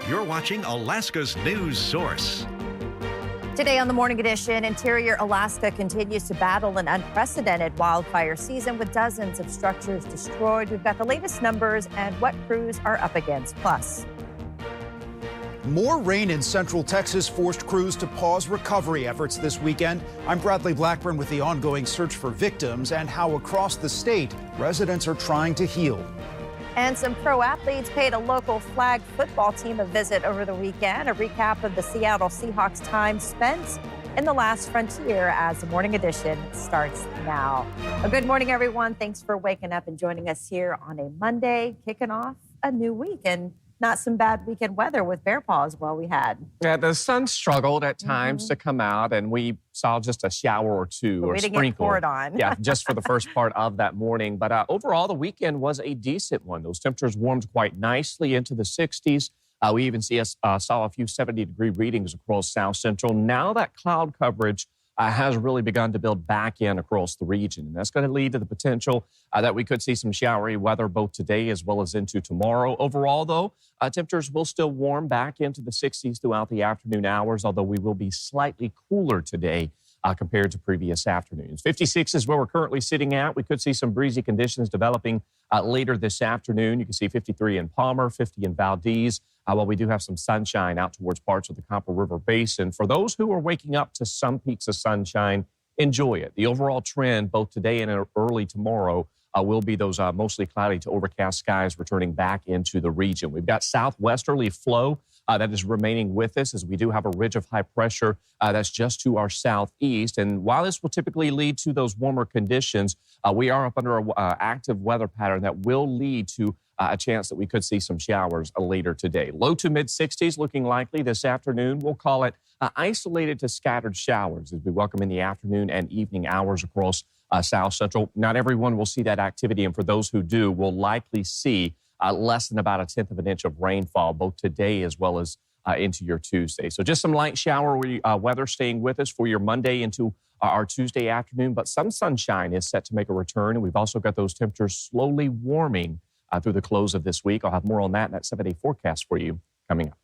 You're watching Alaska's news source. Today on the Morning Edition, Interior Alaska continues to battle an unprecedented wildfire season with dozens of structures destroyed. We've got the latest numbers and what crews are up against. Plus, more rain in central Texas forced crews to pause recovery efforts this weekend. I'm Bradley Blackburn with the ongoing search for victims and how across the state residents are trying to heal. And some pro athletes paid a local flag football team a visit over the weekend. A recap of the Seattle Seahawks time spent in the last frontier as the Morning Edition starts now. A good morning, everyone. Thanks for waking up and joining us here on a Monday, kicking off a new week. And not some bad weekend weather with bear paw as well we had. Yeah, the sun struggled at times to come out, and we saw just a shower or two or we didn't sprinkle. Get poured on. Yeah, just for the first part of that morning. But overall, the weekend was a decent one. Those temperatures warmed quite nicely into the 60s. We even saw a few 70-degree readings across South Central. Now that cloud coverage has really begun to build back in across the region. And that's going to lead to the potential that we could see some showery weather both today as well as into tomorrow. Overall, though, temperatures will still warm back into the 60s throughout the afternoon hours, although we will be slightly cooler today compared to previous afternoons. 56 is where we're currently sitting at. We could see some breezy conditions developing later this afternoon. You can see 53 in Palmer, 50 in Valdez, while we do have some sunshine out towards parts of the Copper River Basin. For those who are waking up to some peaks of sunshine, enjoy it. The overall trend, both today and early tomorrow, will be those mostly cloudy to overcast skies returning back into the region. We've got southwesterly flow that is remaining with us as we do have a ridge of high pressure that's just to our southeast. And while this will typically lead to those warmer conditions, we are up under an active weather pattern that will lead to a chance that we could see some showers later today. Low to mid 60s looking likely this afternoon. We'll call it isolated to scattered showers as we welcome in the afternoon and evening hours across South Central. Not everyone will see that activity, and for those who do, will likely see less than about 1/10 of an inch of rainfall both today as well as into your Tuesday. So just some light shower weather staying with us for your Monday into our Tuesday afternoon, but some sunshine is set to make a return, and we've also got those temperatures slowly warming through the close of this week. I'll have more on that in that 7-day forecast for you coming up.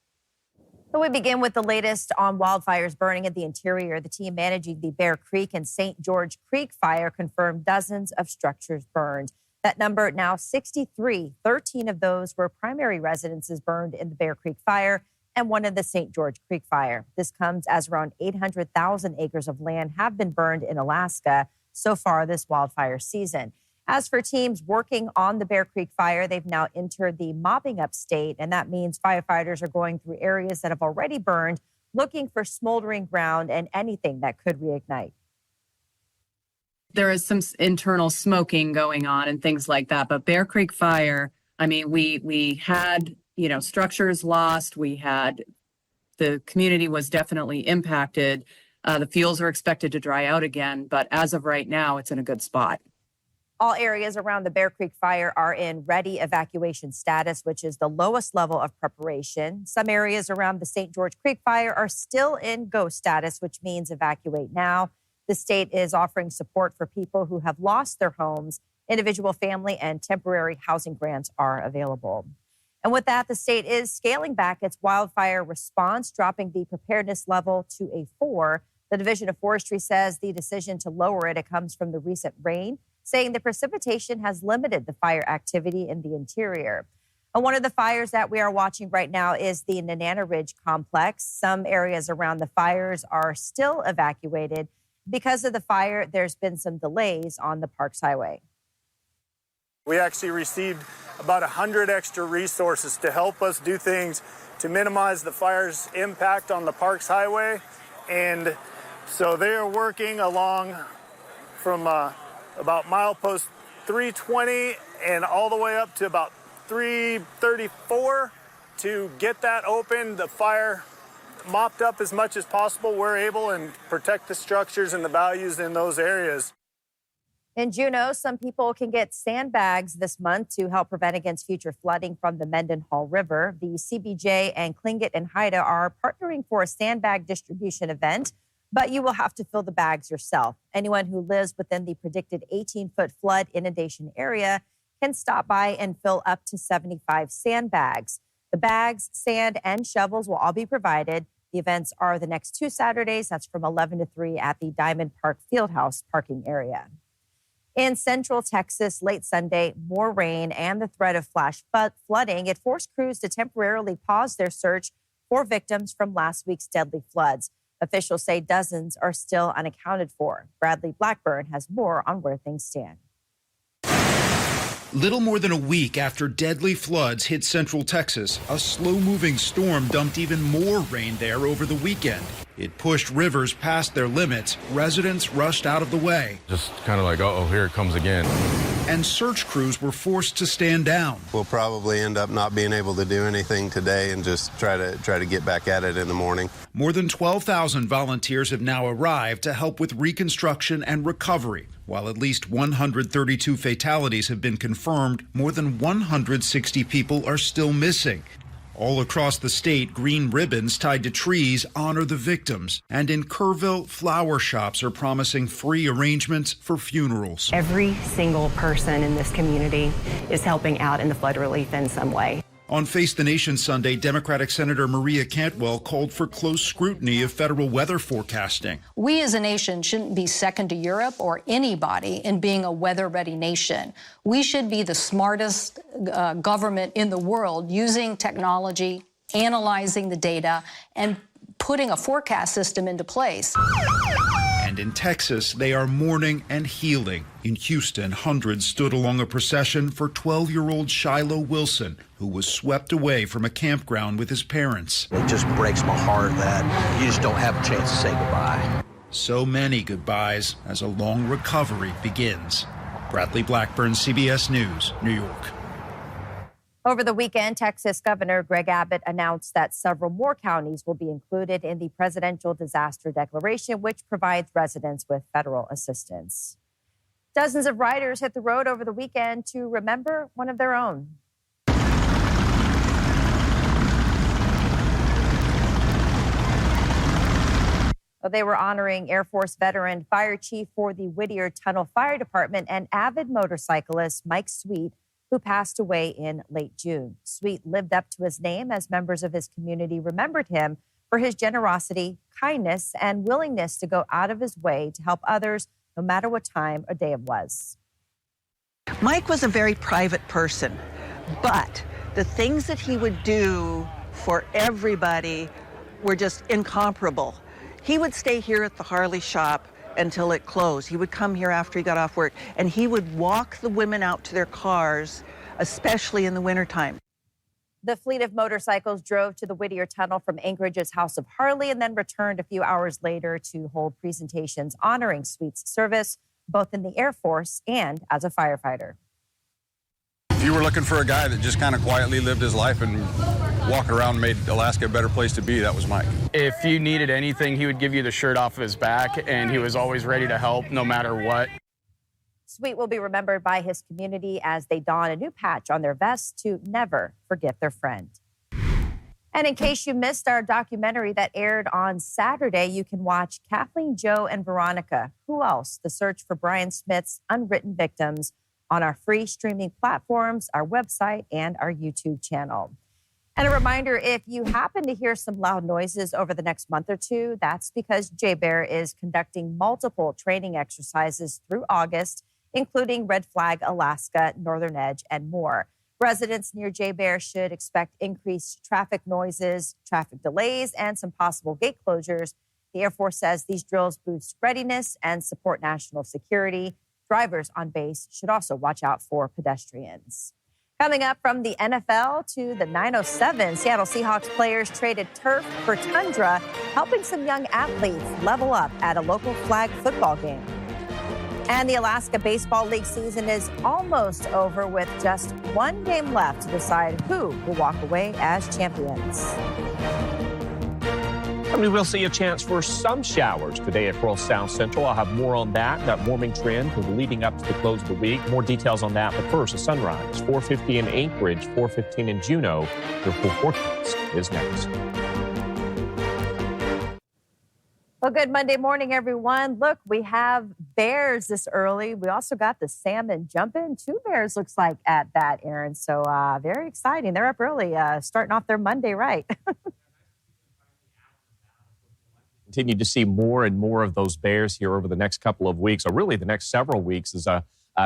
So we begin with the latest on wildfires burning in the interior. The team managing the Bear Creek and St. George Creek fire confirmed dozens of structures burned. That number now 63. 13 of those were primary residences burned in the Bear Creek fire and one in the St. George Creek fire. This comes as around 800,000 acres of land have been burned in Alaska so far this wildfire season. As for teams working on the Bear Creek fire, they've now entered the mopping up state, and that means firefighters are going through areas that have already burned, looking for smoldering ground and anything that could reignite. There is some internal smoking going on and things like that, but Bear Creek fire, I mean, we had, structures lost. We had, the community was definitely impacted. The fuels are expected to dry out again, but as of right now, it's in a good spot. All areas around the Bear Creek fire are in ready evacuation status, which is the lowest level of preparation. Some areas around the St. George Creek fire are still in go status, which means evacuate now. The state is offering support for people who have lost their homes. Individual, family, and temporary housing grants are available. And with that, the state is scaling back its wildfire response, dropping the preparedness level to a 4. The Division of Forestry says the decision to lower it comes from the recent rain, saying the precipitation has limited the fire activity in the interior. And one of the fires that we are watching right now is the Nenana Ridge complex. Some areas around the fires are still evacuated. Because of the fire, there's been some delays on the Parks Highway. We actually received about 100 extra resources to help us do things to minimize the fire's impact on the Parks Highway. And so they are working along from about milepost 320 and all the way up to about 334 to get that open, the fire mopped up as much as possible. We're able and protect the structures and the values in those areas. In Juneau, some people can get sandbags this month to help prevent against future flooding from the Mendenhall River. The CBJ and Tlingit and Haida are partnering for a sandbag distribution event, but you will have to fill the bags yourself. Anyone who lives within the predicted 18-foot flood inundation area can stop by and fill up to 75 sandbags. The bags, sand, and shovels will all be provided. The events are the next 2 Saturdays. That's from 11 to 3 at the Diamond Park Fieldhouse parking area. In central Texas, late Sunday, more rain and the threat of flash flooding. It forced crews to temporarily pause their search for victims from last week's deadly floods. Officials say dozens are still unaccounted for. Bradley Blackburn has more on where things stand. Little more than a week after deadly floods hit central Texas, a slow-moving storm dumped even more rain there over the weekend. It pushed rivers past their limits. Residents rushed out of the way. Just kind of like, uh-oh, here it comes again. And search crews were forced to stand down. We'll probably end up not being able to do anything today and just try to get back at it in the morning. More than 12,000 volunteers have now arrived to help with reconstruction and recovery. While at least 132 fatalities have been confirmed, more than 160 people are still missing. All across the state, green ribbons tied to trees honor the victims. And in Kerrville, flower shops are promising free arrangements for funerals. Every single person in this community is helping out in the flood relief in some way. On Face the Nation Sunday, Democratic Senator Maria Cantwell called for close scrutiny of federal weather forecasting. We as a nation shouldn't be second to Europe or anybody in being a weather-ready nation. We should be the smartest government in the world, using technology, analyzing the data, and putting a forecast system into place. And in Texas, they are mourning and healing. In Houston, hundreds stood along a procession for 12-year-old Shiloh Wilson, who was swept away from a campground with his parents. It just breaks my heart that you just don't have a chance to say goodbye. So many goodbyes as a long recovery begins. Bradley Blackburn, CBS News, New York. Over the weekend, Texas Governor Greg Abbott announced that several more counties will be included in the Presidential Disaster Declaration, which provides residents with federal assistance. Dozens of riders hit the road over the weekend to remember one of their own. They were honoring Air Force veteran fire chief for the Whittier Tunnel Fire Department and avid motorcyclist Mike Sweet, who passed away in late June. Sweet lived up to his name as members of his community remembered him for his generosity, kindness, and willingness to go out of his way to help others, no matter what time or day it was. Mike was a very private person, but the things that he would do for everybody were just incomparable. He would stay here at the Harley shop until it closed. He would come here after he got off work, and he would walk the women out to their cars, especially in the wintertime. The fleet of motorcycles drove to the Whittier Tunnel from Anchorage's House of Harley and then returned a few hours later to hold presentations honoring Sweet's service, both in the Air Force and as a firefighter. If you were looking for a guy that just kind of quietly lived his life and walked around and made Alaska a better place to be, that was Mike. If you needed anything, he would give you the shirt off of his back, and he was always ready to help no matter what. Sweet will be remembered by his community as they don a new patch on their vests to never forget their friend. And in case you missed our documentary that aired on Saturday, you can watch Kathleen, Joe, and Veronica, Who Else? The Search for Brian Smith's Unwritten Victims on our free streaming platforms, our website, and our YouTube channel. And a reminder, if you happen to hear some loud noises over the next month or two, that's because JBEAR is conducting multiple training exercises through August, including Red Flag, Alaska, Northern Edge, and more. Residents near JBEAR should expect increased traffic noises, traffic delays, and some possible gate closures. The Air Force says these drills boost readiness and support national security. Drivers on base should also watch out for pedestrians. Coming up, from the NFL to the 907, Seattle Seahawks players traded turf for tundra, helping some young athletes level up at a local flag football game. And the Alaska Baseball League season is almost over, with just one game left to decide who will walk away as champions. And we will see a chance for some showers today across South Central. I'll have more on that warming trend leading up to the close of the week. More details on that, but first, a sunrise. 4:50 in Anchorage, 4:15 in Juneau. Your full forecast is next. Well, good Monday morning, everyone. Look, we have bears this early. We also got the salmon jumping. 2 bears looks like at that, Aaron. So very exciting. They're up early, starting off their Monday right. Continue to see more and more of those bears here over the next couple of weeks, or really the next several weeks, as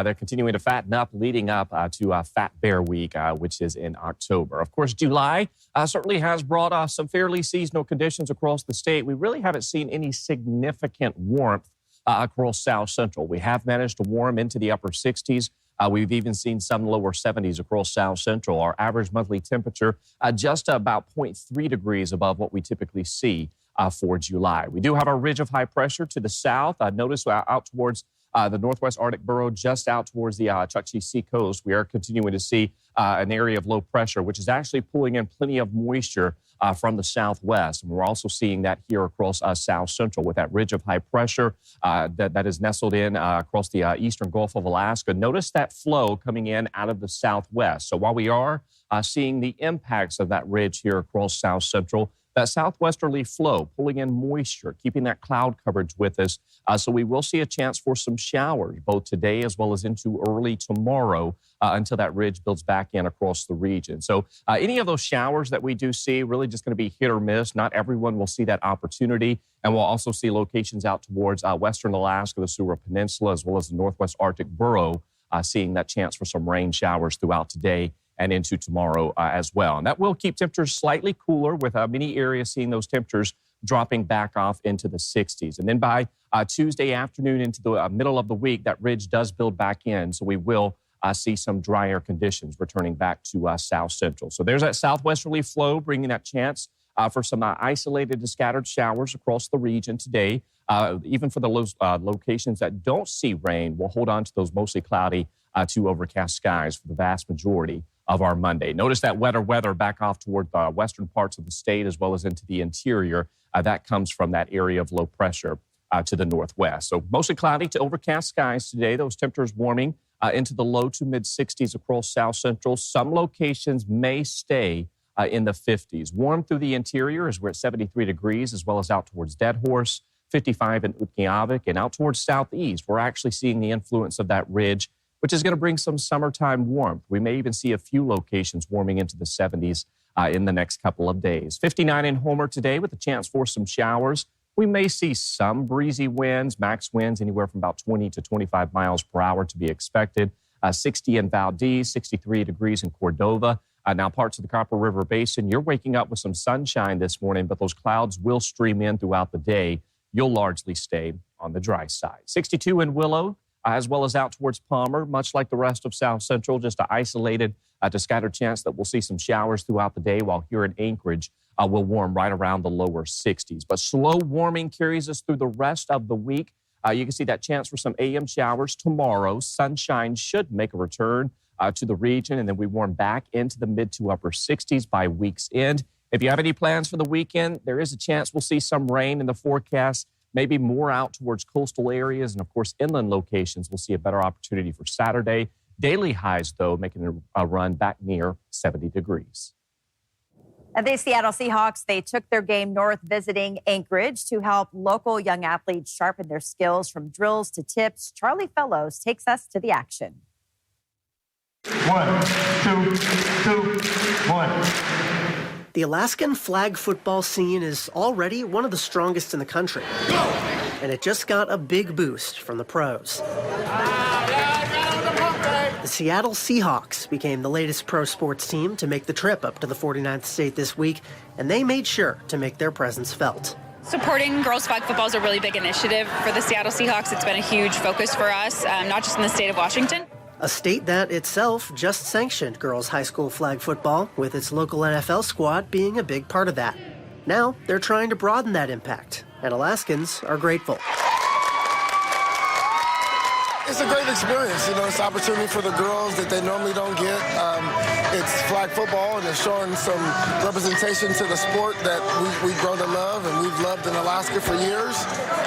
they're continuing to fatten up, leading up to Fat Bear Week, which is in October. Of course, July certainly has brought some fairly seasonal conditions across the state. We really haven't seen any significant warmth across South Central. We have managed to warm into the upper 60s. We've even seen some lower 70s across South Central. Our average monthly temperature just about 0.3 degrees above what we typically see for July. We do have our ridge of high pressure to the south. Notice out towards the northwest Arctic borough, just out towards the Chukchi Sea coast. We are continuing to see an area of low pressure, which is actually pulling in plenty of moisture from the southwest. And we're also seeing that here across South Central with that ridge of high pressure that is nestled in across the eastern Gulf of Alaska. Notice that flow coming in out of the southwest. So while we are seeing the impacts of that ridge here across South Central, that southwesterly flow pulling in moisture, keeping that cloud coverage with us. So we will see a chance for some showers both today as well as into early tomorrow until that ridge builds back in across the region. So any of those showers that we do see really just going to be hit or miss. Not everyone will see that opportunity. And we'll also see locations out towards western Alaska, the Seward Peninsula, as well as the northwest Arctic borough, seeing that chance for some rain showers throughout today and into tomorrow as well. And that will keep temperatures slightly cooler, with many areas seeing those temperatures dropping back off into the 60s. And then by Tuesday afternoon into the middle of the week, that ridge does build back in. So we will see some drier conditions returning back to South Central. So there's that southwesterly flow bringing that chance for some isolated to scattered showers across the region today. Even for the locations that don't see rain, we'll hold on to those mostly cloudy to overcast skies for the vast majority of our Monday. Notice that wetter weather back off toward the western parts of the state as well as into the interior. That comes from that area of low pressure to the northwest. So mostly cloudy to overcast skies today. Those temperatures warming into the low to mid 60s across South Central. Some locations may stay in the 50s. Warm through the interior as we're at 73 degrees, as well as out towards Dead Horse, 55 in Utqiagvik, and out towards southeast. We're actually seeing the influence of that ridge, which is going to bring some summertime warmth. We may even see a few locations warming into the 70s in the next couple of days. 59 in Homer today with a chance for some showers. We may see some breezy winds, max winds anywhere from about 20 to 25 miles per hour to be expected. 60 in Valdez, 63 degrees in Cordova. Now parts of the Copper River Basin, you're waking up with some sunshine this morning, but those clouds will stream in throughout the day. You'll largely stay on the dry side. 62 in Willow, as well as out towards Palmer, much like the rest of South Central, just an isolated to scattered chance that we'll see some showers throughout the day, while here in Anchorage, we'll warm right around the lower 60s. But slow warming carries us through the rest of the week. You can see that chance for some AM showers tomorrow. Sunshine should make a return to the region, and then we warm back into the mid to upper 60s by week's end. If you have any plans for the weekend, there is a chance we'll see some rain in the forecast, maybe more out towards coastal areas, and of course inland locations. We'll see a better opportunity for Saturday. Daily highs, though, making a run back near 70 degrees. And the Seattle Seahawks, they took their game north, visiting Anchorage to help local young athletes sharpen their skills from drills to tips. Charlie Fellows takes us to the action. 1, 2, 2, 1. The Alaskan flag football scene is already one of the strongest in the country. And it just got a big boost from the pros. The Seattle Seahawks became the latest pro sports team to make the trip up to the 49th state this week, and they made sure to make their presence felt. Supporting girls flag football is a really big initiative for the Seattle Seahawks. It's been a huge focus for us, not just in the state of Washington. A state that itself just sanctioned girls high school flag football, with its local NFL squad being a big part of that. Now they're trying to broaden that impact, and Alaskans are grateful. It's a great experience. It's an opportunity for the girls that they normally don't get. It's flag football, and it's showing some representation to the sport that we've grown to love, and we've loved in Alaska for years.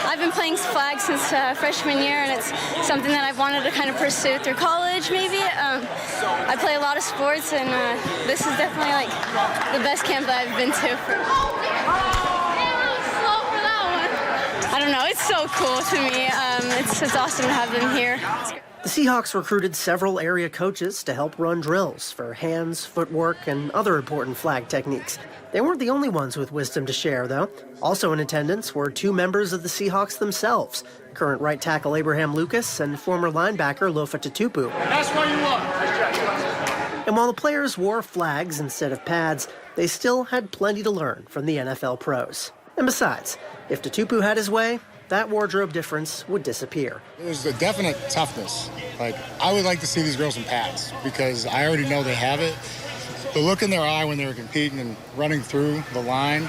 I've been playing flag since freshman year, and it's something that I've wanted to kind of pursue through college, maybe. I play a lot of sports, and this is definitely like the best camp that I've been to. don't know. It's so cool to me. It's awesome to have them here. The Seahawks recruited several area coaches to help run drills for hands, footwork, and other important flag techniques. They weren't the only ones with wisdom to share, though. Also in attendance were 2 members of the Seahawks themselves, current right tackle Abraham Lucas and former linebacker Lofa Tatupu. That's where you are. And while the players wore flags instead of pads, they still had plenty to learn from the NFL pros. And besides, if Tatupu had his way, that wardrobe difference would disappear. There's a definite toughness. Like, I would like to see these girls in pads because I already know they have it. The look in their eye when they were competing and running through the line,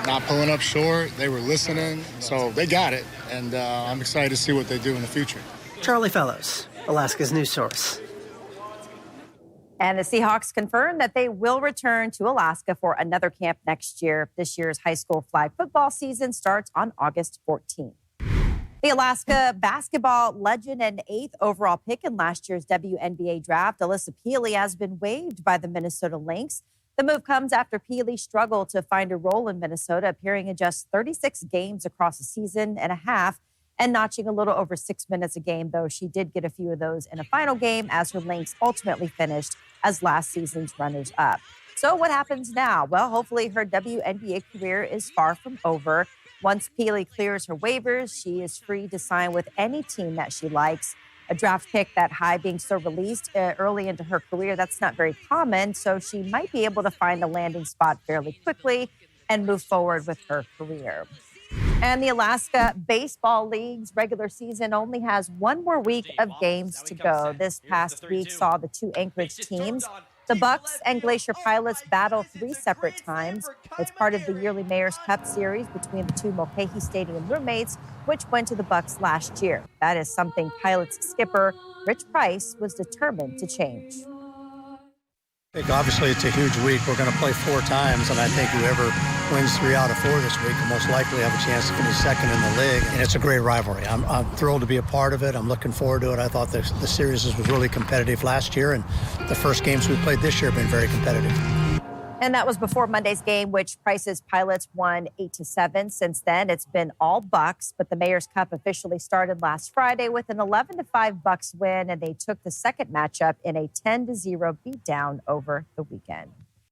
not pulling up short, they were listening, so they got it, and I'm excited to see what they do in the future. Charlie Fellows, Alaska's news source. And the Seahawks confirmed that they will return to Alaska for another camp next year. This year's high school flag football season starts on August 14th. The Alaska basketball legend and 8th overall pick in last year's WNBA draft, Alyssa Peely, has been waived by the Minnesota Lynx. The move comes after Peely struggled to find a role in Minnesota, appearing in just 36 games across a season and a half and notching a little over 6 minutes a game, though she did get a few of those in a final game as her Lynx ultimately finished as last season's runners-up. So what happens now? Well, hopefully her WNBA career is far from over. Once Peely clears her waivers, she is free to sign with any team that she likes. A draft pick that high being so released early into her career, that's not very common, so she might be able to find a landing spot fairly quickly and move forward with her career. And the Alaska Baseball League's regular season only has one more week of games to go. This past week saw the 2 Anchorage teams, the Bucks and Glacier Pilots, battle 3 separate times. It's part of the yearly Mayor's Cup series between the 2 Mulcahy Stadium roommates, which went to the Bucks last year. That is something Pilots skipper Rich Price was determined to change. I think obviously it's a huge week. We're going to play 4 times, and I think whoever wins 3 out of 4 this week will most likely have a chance to finish second in the league. And it's a great rivalry. I'm thrilled to be a part of it. I'm looking forward to it. I thought the series was really competitive last year, and the first games we played this year have been very competitive. And that was before Monday's game, which Price's Pilots won 8-7. Since then, it's been all Bucks, but the Mayor's Cup officially started last Friday with an 11-5 Bucks win, and they took the second matchup in a 10-0 beatdown over the weekend.